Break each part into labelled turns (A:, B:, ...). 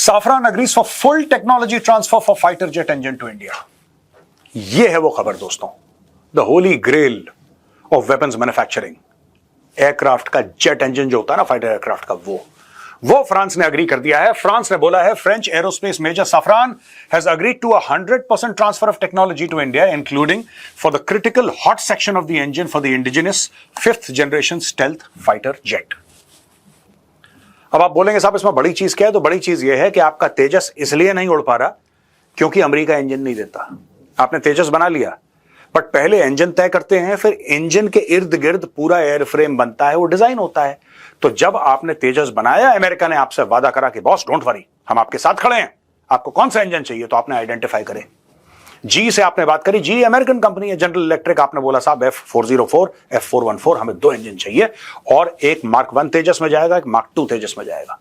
A: Safran agrees for full technology transfer for fighter jet engine to India. ये है वो खबर दोस्तों, the holy grail of weapons manufacturing. Aircraft का jet engine जो होता है ना, फाइटर एयरक्राफ्ट का, वो फ्रांस ने अग्री कर दिया है। फ्रांस ने बोला है French aerospace major Safran has agreed to 100% transfer of technology to India, including for the critical hot section of the engine for the indigenous 5th generation stealth fighter jet. अब आप बोलेंगे साहब इसमें बड़ी चीज क्या है? तो बड़ी चीज यह है कि आपका तेजस इसलिए नहीं उड़ पा रहा क्योंकि अमेरिका इंजन नहीं देता। आपने तेजस बना लिया, बट पहले इंजन तय करते हैं, फिर इंजन के इर्द गिर्द पूरा एयरफ्रेम बनता है, वो डिजाइन होता है। तो जब आपने तेजस बनाया, अमेरिका ने आपसे वादा करा कि बॉस डोंट वरी, हम आपके साथ खड़े हैं, आपको कौन सा इंजन चाहिए? तो आपने आइडेंटिफाई करे। जी से आपने बात करी, जी अमेरिकन कंपनी है, जनरल इलेक्ट्रिक। आपने बोला साहब F404, F414 हमें 2 इंजन चाहिए, और एक Mark 1 तेजस में जाएगा, एक Mark 2 तेजस में जाएगा।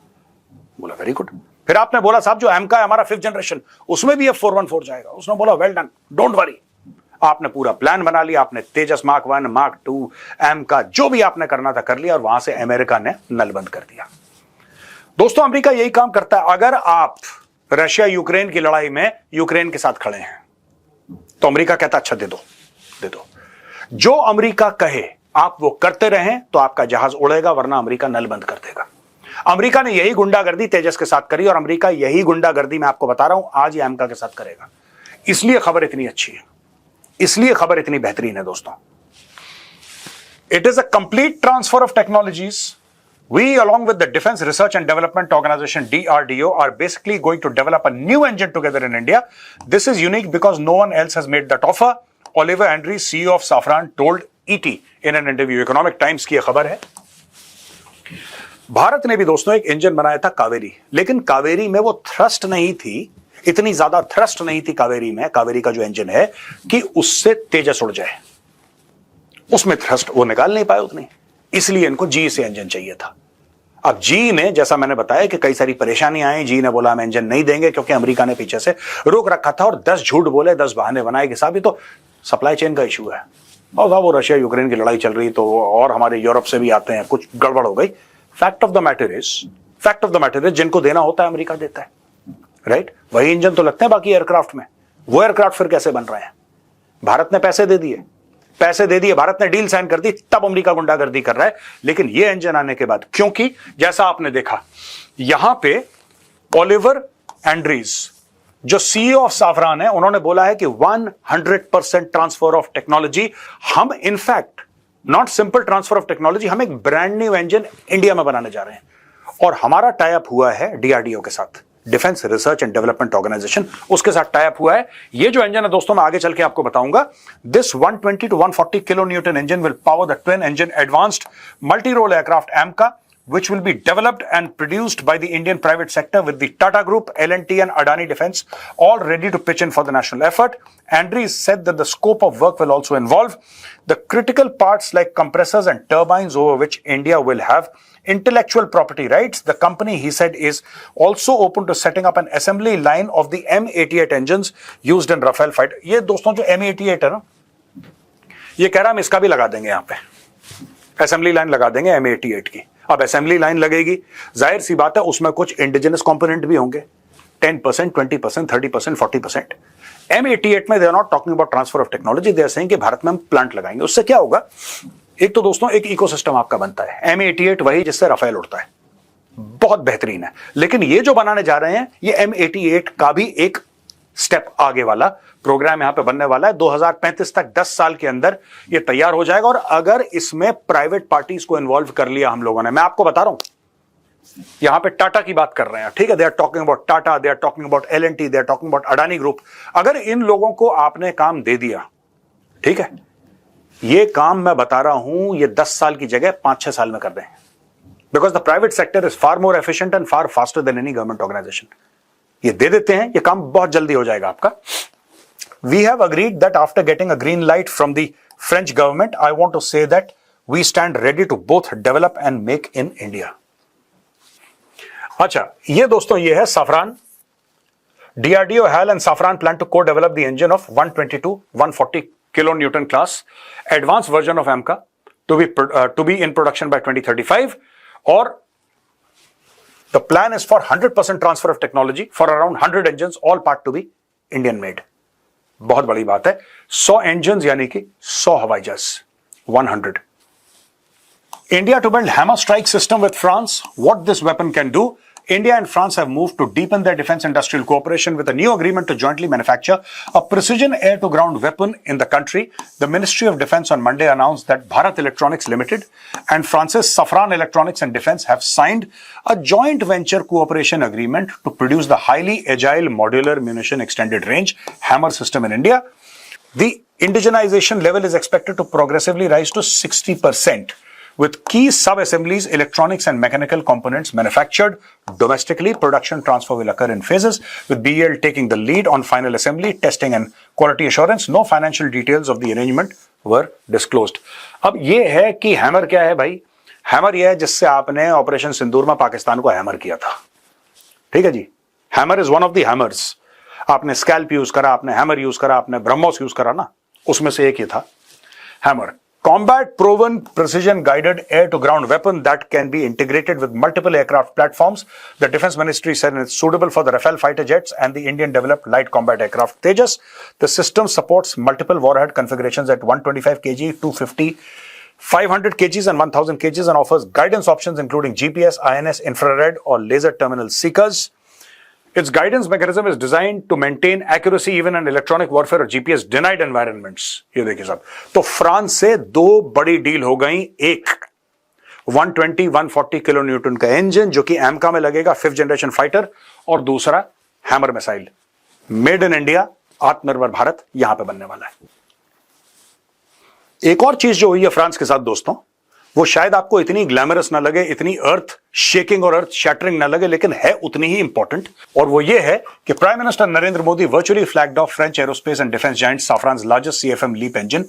A: बोला वेरी गुड। फिर आपने बोला साहब जो एमका है हमारा 5th जनरेशन, उसमें भी F414 जाएगा। उसने बोला वेल डन, डोंट वरी। आपने पूरा प्लान बना लिया, आपने तेजस Mark 1, Mark 2, एमका जो भी आपने करना था कर लिया, और वहां से अमेरिका ने नलबंद कर दिया। दोस्तों अमेरिका यही काम करता है। अगर आप रशिया यूक्रेन की लड़ाई में यूक्रेन के साथ खड़े हैं तो अमेरिका कहता अच्छा दे दो। जो अमेरिका कहे आप वो करते रहें तो आपका जहाज उड़ेगा, वरना अमेरिका नलबंद कर देगा। अमेरिका ने यही गुंडागर्दी तेजस के साथ करी, और अमेरिका यही गुंडागर्दी मैं आपको बता रहा हूं आज ये अमेरिका के साथ करेगा। इसलिए खबर इतनी अच्छी है, इसलिए खबर इतनी बेहतरीन है दोस्तों। It is a complete transfer of technologies. We, along with the Defense Research and Development Organization DRDO, are basically going to develop a new engine together in India. This is unique because no one else has made that offer. Oliver Andrews, CEO of Safran, told ET in an interview. Economic Times की खबर है। भारत ने भी दोस्तों एक engine बनाया था कावेरी, लेकिन कावेरी में वो थ्रस्ट नहीं थी, इतनी ज्यादा थ्रस्ट नहीं थी कावेरी में, कावेरी का जो इंजन है, कि उससे तेजस उड़ जाए। उसमें थ्रस्ट वो निकाल नहीं पाए उतनी, इसलिए इनको जी से इंजन चाहिए था। अब जी ने, जैसा मैंने बताया कि कई सारी परेशानियां आई, जी ने बोला हम इंजन नहीं देंगे क्योंकि अमेरिका ने पीछे से रोक रखा था, और 10 झूठ बोले, 10 बहाने बनाए कि साहब ये तो सप्लाई चेन का इशू है, और साहब वो रशिया यूक्रेन की लड़ाई चल रही तो, और हमारे यूरोप से भी आते हैं, कुछ गड़बड़ हो गई। Fact of the matter is जिनको देना होता है अमेरिका देता है, राइट? वही इंजन तो लगते हैं बाकी एयरक्राफ्ट में। वो एयरक्राफ्ट फिर कैसे बन रहे हैं? भारत ने पैसे दे दिए, भारत ने डील साइन कर दी, तब अमेरिका गुंडागर्दी कर रहा है। लेकिन ये इंजन आने के बाद, क्योंकि जैसा आपने देखा यहां पे ओलिवर एंड्रीज जो सीईओ ऑफ साफरान है, उन्होंने बोला है कि 100% ट्रांसफर ऑफ टेक्नोलॉजी। हम in fact not simple transfer of technology, हम एक ब्रांड न्यू इंजन इंडिया में बनाने जा रहे हैं, और हमारा टाई अप हुआ है डीआरडीओ के साथ, defence research and development organisation, उसके साथ टाई अप हुआ है। ये जो इंजन है दोस्तों मैं आगे चल के आपको बताऊंगा। This 120 to 140 kilo newton engine will power the twin engine advanced multi role aircraft AMCA, which will be developed and produced by the Indian private sector with the Tata Group, L&T and Adani Defence, all ready to pitch in for the national effort. Andrews said that the scope of work will also involve the critical parts like compressors and turbines, over which India will have intellectual property rights. The company, he said, is also open to setting up an assembly line of the M88 engines used in Rafale fighter. ये दोस्तों जो M88 है ना, ये कह रहा हम इसका भी लगा देंगे, यहाँ पे असेंबली लाइन लगा देंगे M88 की। अब असेंबली लाइन लगेगी, जाहिर सी बात है उसमें कुछ इंडिजिनस कंपोनेंट भी होंगे, 10%, 20%, 30%, 40%। M88 में they are not talking about transfer of technology, they are saying कि भारत में हम प्लांट लगाएंगे। उससे क्या होगा? एक तो दोस्तों एक इकोसिस्टम आपका बनता है। M88 वही जिससे राफेल उड़ता है, बहुत बेहतरीन है। लेकिन ये जो बनाने जा रहे हैं, ये M88 का भी एक स्टेप आगे वाला प्रोग्राम यहां पे बनने वाला है। 2035 तक 10 साल के अंदर ये तैयार हो जाएगा। और अगर इसमें प्राइवेट पार्टीज को इन्वॉल्व कर लिया हम लोगों ने, मैं आपको बता रहा हूं, यहां पे टाटा की बात कर रहे हैं, ठीक है, they are talking about Tata, they are talking about L&T, they are talking about Adani group. अगर इन लोगों को आपने काम दे दिया, ठीक है, ये काम मैं बता रहा हूं, ये 10 साल की जगह 5-6 साल में कर दें, because the private sector is far more efficient and far faster than any government organisation. ये दे देते हैं, ये काम बहुत जल्दी हो जाएगा आपका। We have agreed that after getting a green light from the French government, I want to say that we stand ready to both develop and make in India. अच्छा, ये दोस्तों ये है Safran. DRDO, HAL and Safran plan to co-develop the engine of 120 to 140 kilonewton class advanced version of AMCA to be in production by 2035. और The plan is for 100% transfer of technology for around 100 engines, all part to be Indian made. बहुत बड़ी बात है। 100 engines यानी कि 100 हवाई जहाज, 100. India to build hammer strike system with France. What this weapon can do? India and France have moved to deepen their defense industrial cooperation with a new agreement to jointly manufacture a precision air-to-ground weapon in the country. The Ministry of Defense on Monday announced that Bharat Electronics Limited and France's Safran Electronics and Defense have signed a joint venture cooperation agreement to produce the highly agile modular munition extended range hammer system in India. The indigenization level is expected to progressively rise to 60%. With key sub-assemblies, electronics and mechanical components manufactured domestically. Production transfer will occur in phases, with BEL taking the lead on final assembly, testing and quality assurance. No financial details of the arrangement were disclosed. अब ये है कि hammer क्या है भाई? Hammer ये है जिससे आपने ऑपरेशन सिंदूर में पाकिस्तान को हैमर किया था। ठीक है जी, hammer is one of the hammers. आपने स्कैल्प यूज करा, आपने हैमर यूज करा, आपने ब्रह्मोस यूज करा ना, उसमें से एक ही था hammer. Combat proven precision guided air to ground weapon that can be integrated with multiple aircraft platforms. The Defense Ministry said it's suitable for the Rafale fighter jets and the Indian developed light combat aircraft Tejas. The system supports multiple warhead configurations at 125 kg, 250, 500 kgs and 1000 kgs and offers guidance options including GPS, INS, infrared or laser terminal seekers. Its guidance mechanism is designed to maintain accuracy even in electronic warfare or GPS denied environments. ये देखिए साहब, तो France से दो बड़ी deal हो गई। एक 120-140 किलो न्यूटन का इंजन जो कि एमका में लगेगा, 5th जनरेशन फाइटर, और दूसरा hammer missile, made in India, आत्मनिर्भर भारत यहां पे बनने वाला है। एक और चीज जो हुई है फ्रांस के साथ दोस्तों, वो शायद आपको इतनी ग्लैमरस ना लगे, इतनी अर्थ शेकिंग और अर्थ शैटरिंग ना लगे, लेकिन है उतनी ही इंपॉर्टेंट। और वो ये है कि prime minister Narendra Modi virtually flagged of French aerospace and defence giant Safran's largest CFM LEAP engine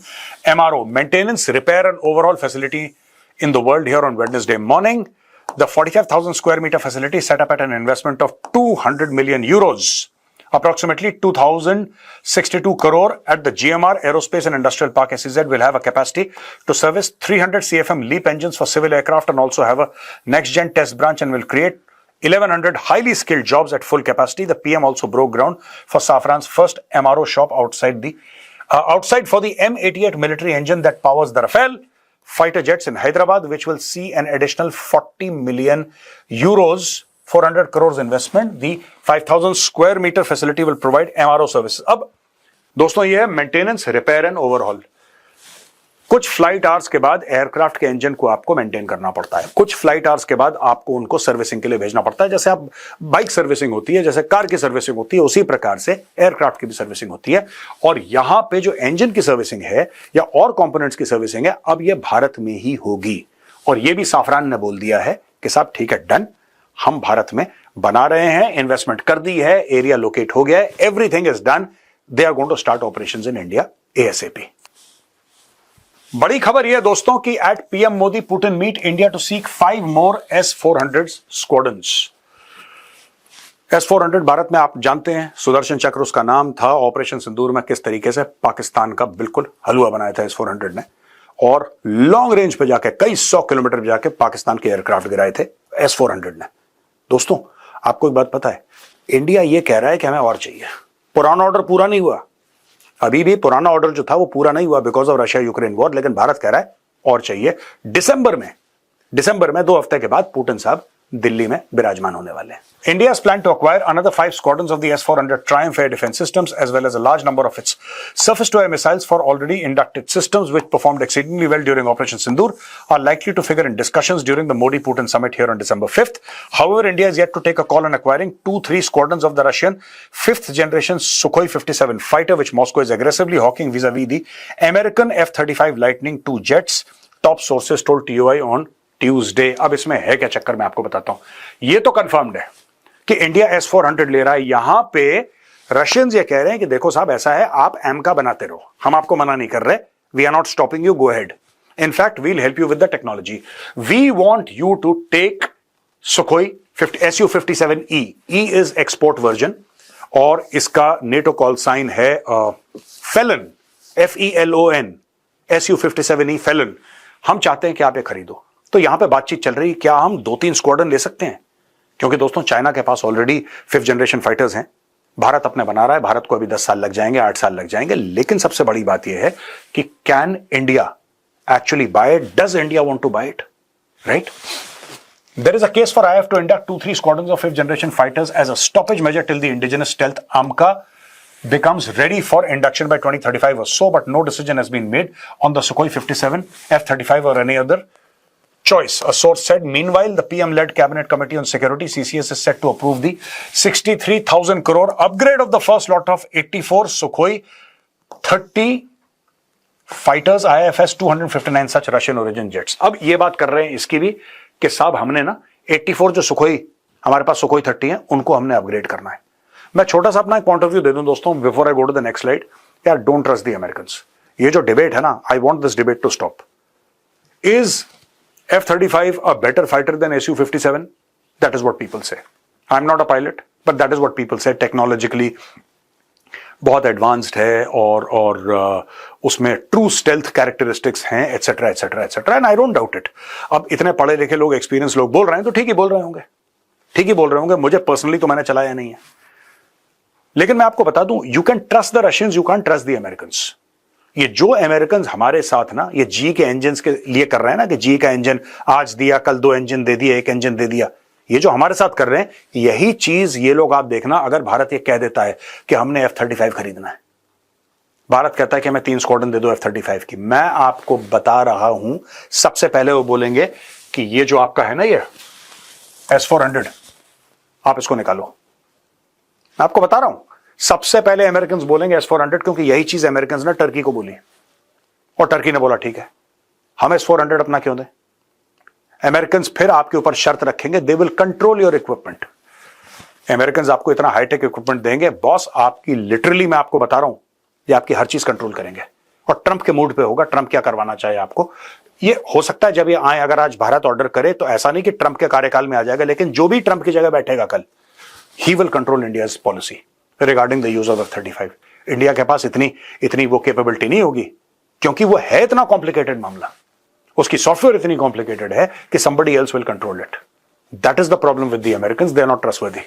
A: MRO maintenance, repair and overhaul facility in the world here on Wednesday morning. The 45,000 square meter facility set up at an investment of 200 million euros, approximately 2,062 crore at the GMR Aerospace and Industrial Park SEZ will have a capacity to service 300 CFM LEAP engines for civil aircraft and also have a next-gen test branch and will create 1,100 highly skilled jobs at full capacity. The PM also broke ground for Safran's first MRO shop outside for the M88 military engine that powers the Rafale fighter jets in Hyderabad, which will see an additional 40 million euros 400 crores investment. The 5,000 square meter facility will provide MRO services. अब दोस्तों ये है maintenance, repair and overhaul. कुछ flight hours के बाद aircraft के engine को आपको मेंटेन करना पड़ता है, कुछ फ्लाइट आवर्स के बाद आपको उनको सर्विसिंग के लिए भेजना पड़ता है। जैसे आप बाइक सर्विसिंग होती है, जैसे कार की सर्विसिंग होती है, उसी प्रकार से एयरक्राफ्ट की भी सर्विसिंग होती है। और यहां पे जो इंजन की सर्विसिंग है या और कंपोनेंट्स की सर्विसिंग है, अब ये भारत में ही होगी। और ये भी साफरान ने बोल दिया है कि साहब ठीक है, डन, हम भारत में बना रहे हैं, इन्वेस्टमेंट कर दी है, एरिया लोकेट हो गया है, everything is done, they are going to start operations in India ASAP। बड़ी खबर यह दोस्तों कि at PM Modi Putin meet India to seek 5 more S-400 squadrons. S-400 Bharat में आप जानते हैं, सुदर्शन चक्र उसका नाम था। ऑपरेशन सिंदूर में किस तरीके से पाकिस्तान का बिल्कुल हलवा बनाया था S-400 ने, और लॉन्ग रेंज पे जाके कई 100 किलोमीटर पे जाके पाकिस्तान के एयरक्राफ्ट गिराए थे S-400 ने। दोस्तों आपको एक बात पता है, इंडिया ये कह रहा है कि हमें और चाहिए। पुराना ऑर्डर पूरा नहीं हुआ, अभी भी पुराना ऑर्डर जो था वो पूरा नहीं हुआ because of Russia Ukraine war, लेकिन भारत कह रहा है और चाहिए। दिसंबर में 2 हफ्ते के बाद पुतिन साहब दिल्ली में विराजमान होने वाले हैं। India has planned to acquire another 5 squadrons of the S-400 Triumph air defense systems as well as a large number of its surface-to-air missiles for already inducted systems which performed exceedingly well during Operation Sindoor are likely to figure in discussions during the Modi-Putin summit here on December 5th. However, India is yet to take a call on acquiring 2-3 squadrons of the Russian 5th generation Sukhoi 57 fighter which Moscow is aggressively hawking vis-a-vis the American F-35 Lightning II jets, top sources told TOI on Tuesday. अब इसमें है क्या चक्कर, मैं आपको बताता हूं। ये तो कंफर्म्ड है कि इंडिया S-400 ले रहा है। यहां पे रशियंस ये कह रहे हैं कि देखो साहब ऐसा है, आप एमका बनाते रहो, हम आपको मना नहीं कर रहे, we are not stopping you, go ahead, in fact we'll help you with the technology, we want you to take Sukhoi Su-57E, E is export version और इसका नेटो कॉल साइन है फेलन, FELON, Su-57E फेलन। हम चाहते हैं कि आप ये खरीदो। तो यहां पे बातचीत चल रही है, क्या हम 2-3 स्क्वाड्रन ले सकते हैं, क्योंकि दोस्तों चाइना के पास ऑलरेडी 5th जनरेशन फाइटर्स हैं, भारत अपने बना रहा है, भारत को अभी 10 साल लग जाएंगे, 8 साल लग जाएंगे। लेकिन सबसे बड़ी बात यह है कि can India actually buy it? Does India want to buy it? Right? There is a case for IAF to induct 2-3 squadrons of 5th generation fighters as a stoppage measure till the indigenous stealth AMCA becomes ready for induction by 2035 or so, but no decision has been made on the Sukhoi 57, F-35 or any other choice. A source said, meanwhile, the PM-led Cabinet Committee on Security, CCS, is set to approve the 63,000 crore upgrade of the first lot of 84 Sukhoi 30 fighters, IFS 259 such Russian origin jets. अब ये बात कर रहे हैं इसकी भी कि साहब हमने ना 84 जो सुखोई, हमारे पास सुखोई 30 हैं, उनको हमने अपग्रेड करना है। मैं छोटा सा अपना एक पॉइंट ऑफ व्यू दे दूं दोस्तों before I go to the next slide. यार डोंट ट्रस्ट द अमेरिकन्स। ये जो डिबेट है ना, I want this debate to stop. Is F-35 a better fighter than Su-57? That is what people say. I'm not a pilot, but that is what people say. Technologically बहुत advanced है और उसमें true stealth characteristics हैं, etcetera etcetera etcetera, and I don't doubt it. अब इतने पढ़े लिखे लोग, एक्सपीरियंस लोग बोल रहे हैं तो ठीक ही बोल रहे होंगे, ठीक ही बोल रहे होंगे। मुझे पर्सनली तो मैंने चलाया नहीं है, लेकिन मैं आपको बता दूं, you can trust the Russians, you can trust the Americans. ये जो अमेरिकन हमारे साथ ना ये जी के इंजन के लिए कर रहे हैं ना, कि जी का इंजन आज दिया, कल 2 इंजन दे दिया, 1 इंजन दे दिया, ये जो हमारे साथ कर रहे हैं, यही चीज ये लोग आप देखना, अगर भारत ये कह देता है कि हमने F-35 खरीदना है, भारत कहता है कि हमें 3 स्क्वाड्रन दे दो F-35 की, मैं आपको बता रहा हूं, सबसे पहले वो बोलेंगे कि ये जो आपका है ना, ये S-400, आप इसको निकालो। मैं आपको बता रहा हूं, सबसे पहले अमेरिकन बोलेंगे S-400, क्योंकि यही चीज अमेरिकन ने टर्की को बोली और टर्की ने बोला ठीक है, हम S-400 अपना क्यों दें। अमेरिकन फिर आपके ऊपर शर्त रखेंगे, they will control your equipment. American आपको इतना हाईटेक इक्विपमेंट देंगे, बॉस आपकी लिटरली मैं आपको बता रहा हूं, ये आपकी हर चीज कंट्रोल करेंगे। और ट्रंप के मूड पे होगा, ट्रंप क्या करवाना चाहे आपको। ये हो सकता है जब ये आए, अगर आज भारत ऑर्डर करे तो ऐसा नहीं कि ट्रंप के कार्यकाल में आ जाएगा, लेकिन जो भी ट्रंप की जगह बैठेगा कल, he will control India's policy regarding the use of F-35। India के पास इतनी वो कैपेबिलिटी नहीं होगी, क्योंकि वो है इतना कॉम्प्लिकेटेड मामला, उसकी सॉफ्टवेयर इतनी कॉम्प्लिकेटेड है कि somebody else will control it. That is the problem with the Americans. They are not trustworthy.